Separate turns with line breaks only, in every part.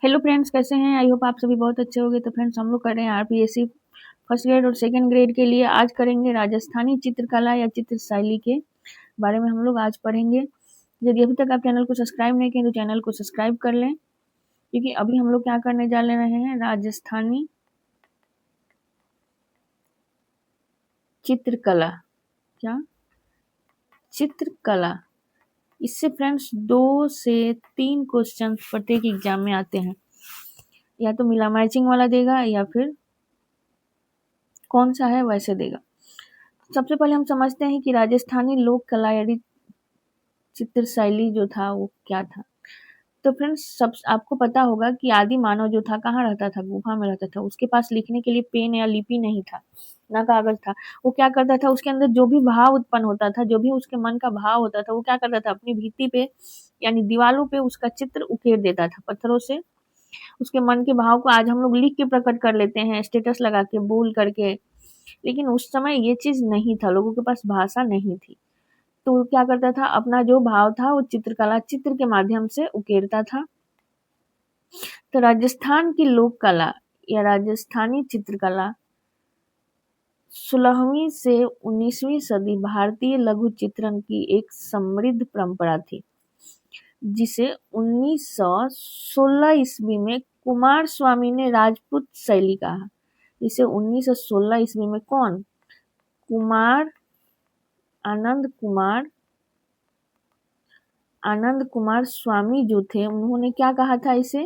Hello friends, कैसे हैं? I hope आप सभी बहुत अच्छे होंगे। तो फ्रेंड्स, हम लोग कर रहे हैं आरपीएससी फर्स्ट ग्रेड और सेकंड ग्रेड के लिए। आज करेंगे राजस्थानी चित्रकला या चित्र शैली के बारे में हम लोग आज पढ़ेंगे। यदि अभी तक आप चैनल को सब्सक्राइब नहीं किए तो चैनल को सब्सक्राइब कर लें, क्योंकि अभी हम लोग क्या करने जा रहे हैं, राजस्थानी चित्रकला। क्या? चित्रकला। इससे फ्रेंड्स 2 से 3 क्वेश्चन प्रत्येक एग्जाम में आते हैं। या तो मिला मैचिंग वाला देगा या फिर कौन सा है वैसे देगा। सबसे पहले हम समझते हैं कि राजस्थानी लोक कला यानी चित्र शैली जो था वो क्या था। तो फ्रेंड्स, सब आपको पता होगा कि आदि मानव जो था कहाँ रहता था? गुफा में रहता था। उसके पास लिखने के लिए पेन या लिपि नहीं था, ना कागज था। वो क्या करता था, उसके अंदर जो भी भाव उत्पन्न होता था, जो भी उसके मन का भाव होता था, वो क्या करता था, अपनी भित्ति पे यानी दीवालों पे उसका चित्र उकेर देता था पत्थरों से। उसके मन के भाव को आज हम लोग लिख के प्रकट कर लेते हैं, स्टेटस लगा के, बोल करके। लेकिन उस समय ये चीज नहीं था, लोगों के पास भाषा नहीं थी। तो वो क्या करता था, अपना जो भाव था वो चित्रकला, चित्र के माध्यम से उकेरता था। तो राजस्थान की लोक कला या राजस्थानी चित्रकला 16वीं से 19वीं सदी भारतीय लघु चित्रण की एक समृद्ध परंपरा थी, जिसे 1916 ईस्वी में कुमार स्वामी ने राजपूत शैली कहा। इसे 1916 ईस्वी में कौन? आनंद कुमार स्वामी जो थे, उन्होंने क्या कहा था? इसे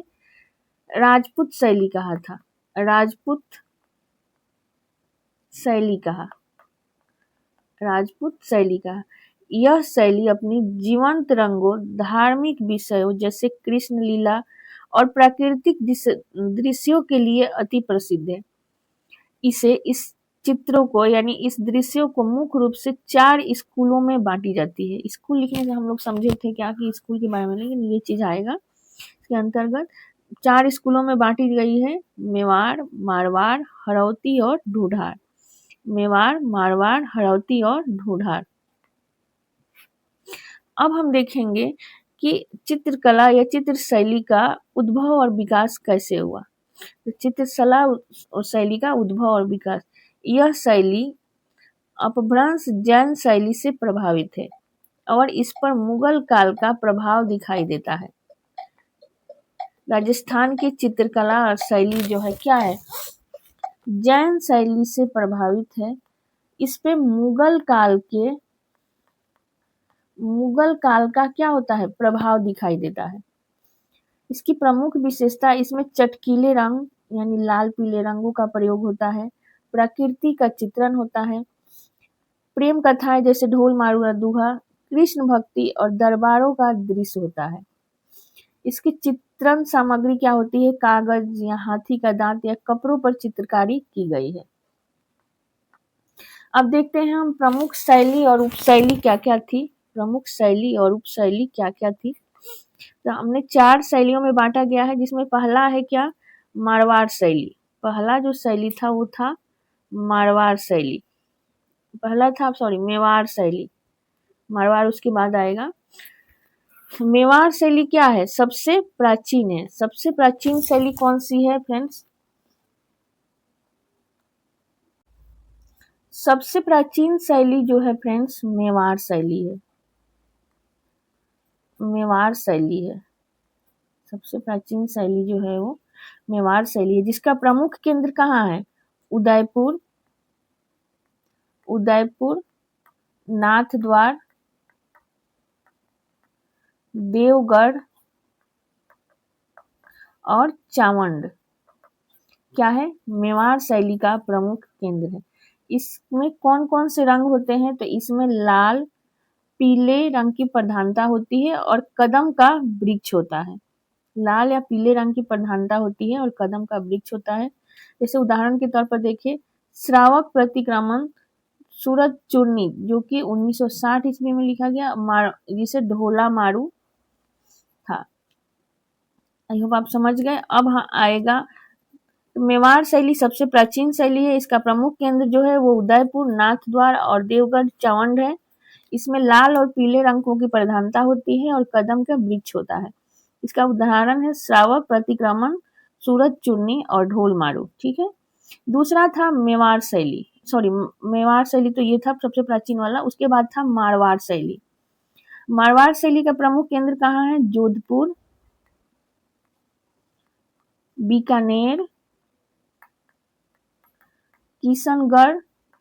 राजपूत शैली कहा था। राजपूत शैली कहा। राजपूत शैली कहा। यह शैली अपनी जीवंत रंगों, धार्मिक विषयों जैसे कृष्ण लीला और प्राकृतिक दृश्यों के लिए अति प्रसिद्ध है। इस चित्रों को यानी इस दृश्यों को मुख्य रूप से 4 स्कूलों में बांटी जाती है। स्कूल लिखने से हम लोग समझे थे क्या कि स्कूल के बारे में, लेकिन ये चीज आएगा इसके अंतर्गत। 4 स्कूलों में बांटी गई है: मेवाड़, मारवाड़, हड़ौती और ढूंढार। मेवाड़, मारवाड़, हड़ौती और ढूंढार। अब हम देखेंगे कि चित्रकला या चित्र शैली का उद्भव और विकास कैसे हुआ। तो चित्रकला और शैली का उद्भव और विकास। यह शैली अपभ्रंश जैन शैली से प्रभावित है और इस पर मुगल काल का प्रभाव दिखाई देता है। राजस्थान की चित्रकला और शैली जो है क्या है? जैन शैली से प्रभावित है। इस पे मुगल काल का क्या होता है? प्रभाव दिखाई देता है। इसकी प्रमुख विशेषता, इसमें चटकीले रंग यानी लाल पीले रंगों का प्रयोग होता है। प्रकृति का चित्रण होता है। प्रेम कथाएं जैसे ढोल मारूंगा दूल्हा, कृष्ण भक्ति और दरबारों का दृश्य होता है। इसकी चित्रण सामग्री क्या होती है? कागज या हाथी का दांत या कपड़ों पर चित्रकारी की गई है। अब देखते हैं हम प्रमुख शैली और उपशैली क्या क्या थी। प्रमुख शैली और उपशैली क्या क्या थी। तो हमने 4 शैलियों में बांटा गया है, जिसमें पहला है क्या? मारवाड़ शैली। पहला जो शैली था वो था मारवाड़ शैली। मेवाड़ शैली। मारवाड़ उसके बाद आएगा। मेवाड़ शैली क्या है? सबसे प्राचीन है। सबसे प्राचीन शैली कौन सी है फ्रेंड्स? सबसे प्राचीन शैली जो है फ्रेंड्स, मेवाड़ शैली है। मेवाड़ शैली है। सबसे प्राचीन शैली जो है वो मेवाड़ शैली है, जिसका प्रमुख केंद्र कहाँ है? उदयपुर, नाथद्वार, देवगढ़ और चावंड क्या है? मेवाड़ शैली का प्रमुख केंद्र है। इसमें कौन कौन से रंग होते हैं? तो इसमें लाल पीले रंग की प्रधानता होती है और कदम का वृक्ष होता है। लाल या पीले रंग की प्रधानता होती है और कदम का वृक्ष होता है। जैसे उदाहरण के तौर पर देखिए, श्रावक प्रतिक्रमण सूरज चूर्णी जो कि 1960 ईस्वी में लिखा गया, जिसे ढोला मारू था। आई होप आप समझ गए। अब आएगा मेवाड़ शैली सबसे प्राचीन शैली है। इसका प्रमुख केंद्र जो है वो उदयपुर, नाथद्वार और देवगढ़ चावंड है। इसमें लाल और पीले रंगों की प्रधानता होती है और कदम का वृक्ष होता है। इसका उदाहरण है श्रावक, प्रतिक्रमण, सूरज चूर्णी और ढोल मारू। ठीक है। दूसरा था मेवाड़ शैली, सॉरी मेवाड़ शैली तो ये था सबसे प्राचीन वाला। उसके बाद था मारवाड़ शैली। मारवाड़ शैली का प्रमुख केंद्र कहाँ है? जोधपुर, बीकानेर, किशनगढ़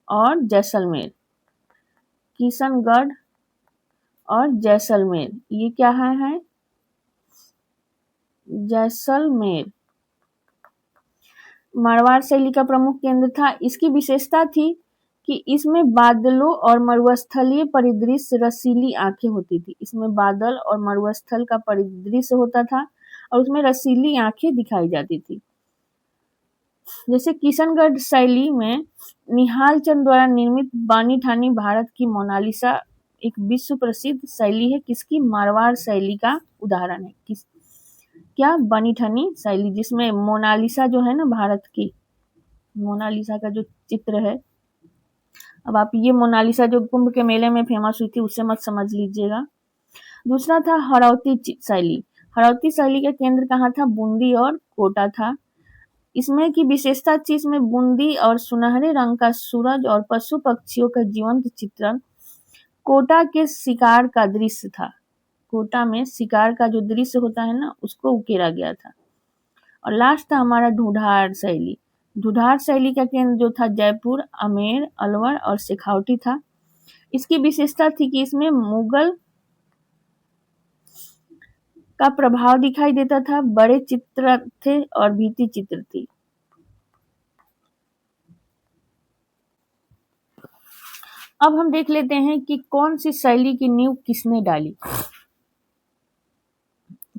और जैसलमेर। किशनगढ़ और जैसलमेर, ये क्या है? जैसलमेर मारवाड़ शैली का प्रमुख केंद्र था। इसकी विशेषता थी कि इसमें बादलों और मरुस्थलीय परिदृश्य रसीली आंखें होती थी। इसमें बादल और मरुस्थल का परिदृश्य होता था और उसमें रसीली आंखें दिखाई जाती थी। जैसे किशनगढ़ शैली में निहाल चंद द्वारा निर्मित बानी ठानी भारत की मोनालिसा एक विश्व प्रसिद्ध शैली है। किसकी? मारवाड़ शैली का उदाहरण है। किस क्या? बनी ठनी शैली, जिसमें मोनालिसा जो है ना, भारत की मोनालिसा का जो चित्र है। अब आप ये मोनालिसा जो कुंभ के मेले में फेमस हुई थी उससे मत समझ लीजिएगा। दूसरा था हड़ौती शैली। हड़ौती शैली का केंद्र कहाँ था? बूंदी और कोटा था। इसमें की विशेषता थी, इसमें बूंदी और सुनहरे रंग का सूरज और पशु पक्षियों का जीवंत चित्रण, कोटा के शिकार का दृश्य था। कोटा में शिकार का जो दृश्य होता है ना, उसको उकेरा गया था। और लास्ट था हमारा ढूढ़ार शैली। ढूढ़ार शैली का केंद्र जो था जयपुर, आमेर, अलवर और शेखावटी था। इसकी विशेषता थी कि इसमें मुगल का प्रभाव दिखाई देता था, बड़े चित्र थे और भित्ति चित्र थी। अब हम देख लेते हैं कि कौन सी शैली की नींव किसने डाली।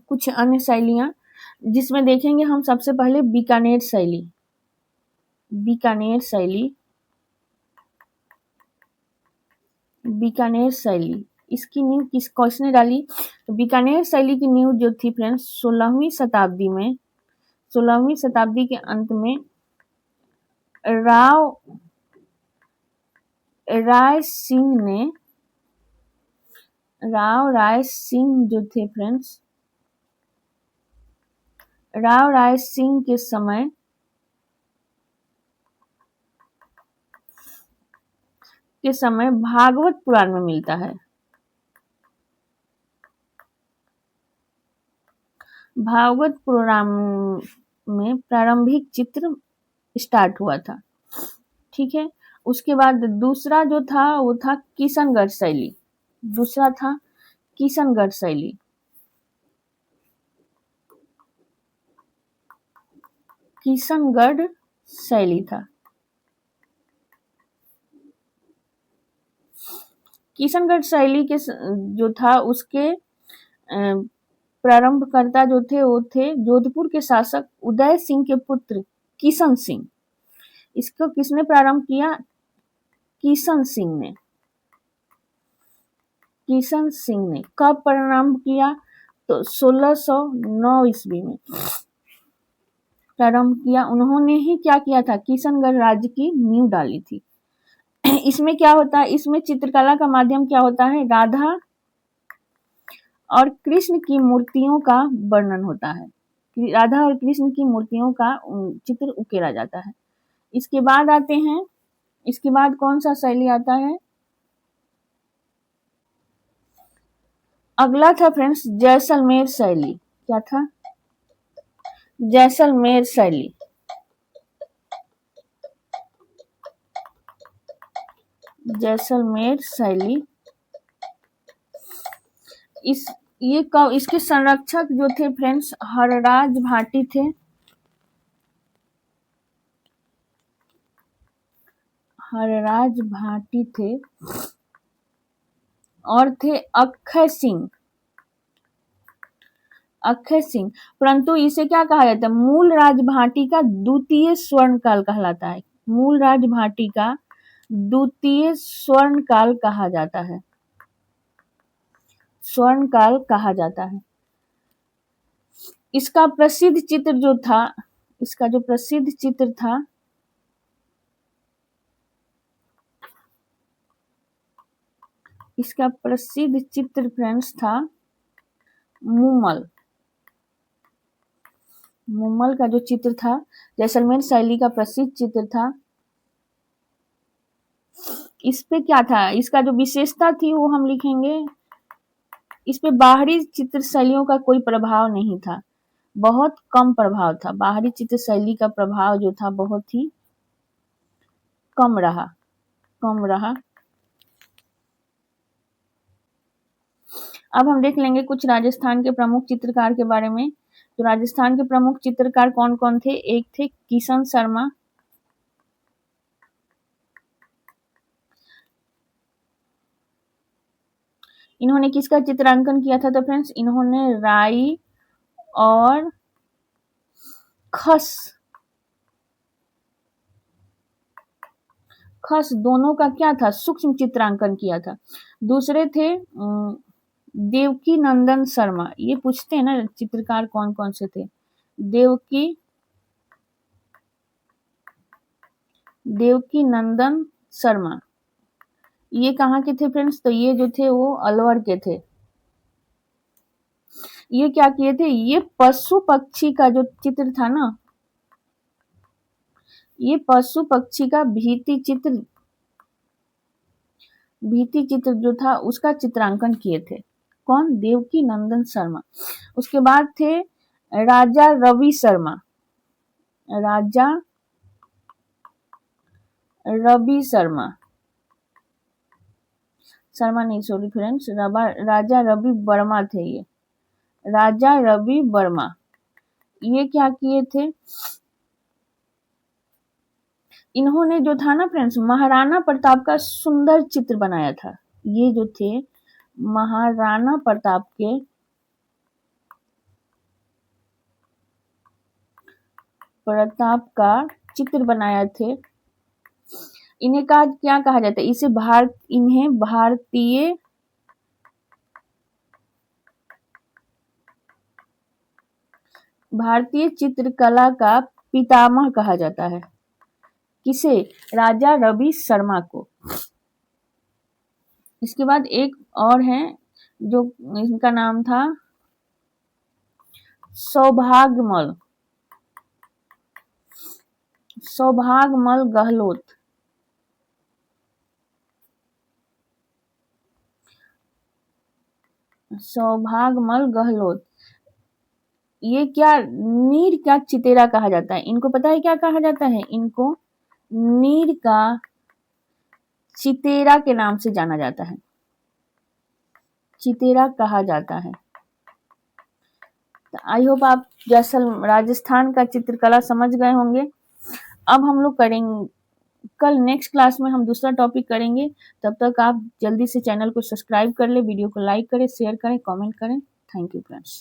कुछ अन्य शैलियां जिसमें देखेंगे हम, सबसे पहले बीकानेर शैली। बीकानेर शैली, बीकानेर शैली, इसकी नींव किसने डाली? तो बीकानेर शैली की नींव जो थी फ्रेंड्स 16वीं शताब्दी में, 16वीं शताब्दी के अंत में राय सिंह जो थे फ्रेंड्स, राय सिंह के समय भागवत पुराण में मिलता है। भागवत पुराण में प्रारंभिक चित्र स्टार्ट हुआ था। ठीक है। उसके बाद दूसरा जो था वो था किशनगढ़ शैली। दूसरा था किशनगढ़ शैली। किशनगढ़ शैली था। किशनगढ़ शैली के जो था उसके प्रारंभकर्ता जो थे वो थे जोधपुर के शासक उदय सिंह के पुत्र किशन सिंह। इसको किसने प्रारंभ किया? किशन सिंह ने। किशन सिंह ने कब प्रारंभ किया? तो 1609 ईस्वी में प्रारंभ किया। उन्होंने ही क्या किया था? किशनगढ़ राज्य की नींव डाली थी। इसमें क्या होता है? इसमें चित्रकला का माध्यम क्या होता है? राधा और कृष्ण की मूर्तियों का वर्णन होता है। राधा और कृष्ण की मूर्तियों का चित्र उकेरा जाता है। इसके बाद आते हैं, इसके बाद कौन सा शैली आता है? अगला था फ्रेंड्स जैसलमेर शैली। क्या था? जैसलमेर शैली। जैसलमेर शैली, इसके संरक्षक जो थे फ्रेंड्स हरराज भाटी थे। हरराज भाटी थे और थे अक्षय सिंह। अक्षय सिंह, परंतु इसे क्या कहा जाता है? मूल राजभाटी का द्वितीय स्वर्ण काल कहलाता है। मूल राजभाटी का द्वितीय स्वर्ण काल कहा जाता है। स्वर्ण काल कहा जाता है। इसका प्रसिद्ध चित्र जो था, इसका जो प्रसिद्ध चित्र था इसका प्रसिद्ध चित्र फ्रेंड्स था मूमल। मुम्मल का जो चित्र था, जैसलमेर शैली का प्रसिद्ध चित्र था। इस पे क्या था, इसका जो विशेषता थी वो हम लिखेंगे, इस पे बाहरी चित्र शैलियों का कोई प्रभाव नहीं था, बहुत कम प्रभाव था। बाहरी चित्र शैली का प्रभाव जो था बहुत ही कम रहा। अब हम देख लेंगे कुछ राजस्थान के प्रमुख चित्रकार के बारे में। तो राजस्थान के प्रमुख चित्रकार कौन कौन थे? एक थे किशन शर्मा, इन्होंने किसका चित्रांकन किया था? तो फ्रेंड्स इन्होंने राई और खस दोनों का क्या था? सूक्ष्म चित्रांकन किया था। दूसरे थे देवकी नंदन शर्मा। ये पूछते हैं ना चित्रकार कौन कौन से थे। देवकी नंदन शर्मा, ये कहाँ के थे फ्रेंड्स? तो ये जो थे वो अलवर के थे। ये क्या किए थे? ये पशु पक्षी का जो चित्र था ना, ये पशु पक्षी का भित्ति चित्र जो था उसका चित्रांकन किए थे। कौन? देवकी नंदन शर्मा। उसके बाद थे राजा रवि शर्मा। शर्मा नहीं, सॉरी फ्रेंड्स, राजा रवि वर्मा थे ये। राजा रवि वर्मा, ये क्या किए थे? इन्होंने जो था ना फ्रेंड्स, महाराणा प्रताप का सुंदर चित्र बनाया था। ये जो थे महाराणा प्रताप का चित्र बनाए थे। इन्हें क्या कहा जाता है? इन्हें भारतीय चित्रकला का पितामह कहा जाता है। किसे? राजा रवि शर्मा को। इसके बाद एक और है जो, इनका नाम था सौभाग्यमल गहलोत। ये क्या नीर का चितेरा कहा जाता है। इनको पता है क्या कहा जाता है? इनको नीर का चितेरा के नाम से जाना जाता है, चितेरा कहा जाता है। आई होप आप राजस्थान का चित्रकला समझ गए होंगे। अब हम लोग करेंगे, कल नेक्स्ट क्लास में हम दूसरा टॉपिक करेंगे। तब तक आप जल्दी से चैनल को सब्सक्राइब कर ले, वीडियो को लाइक करें, शेयर करें, कमेंट करें। Thank you friends.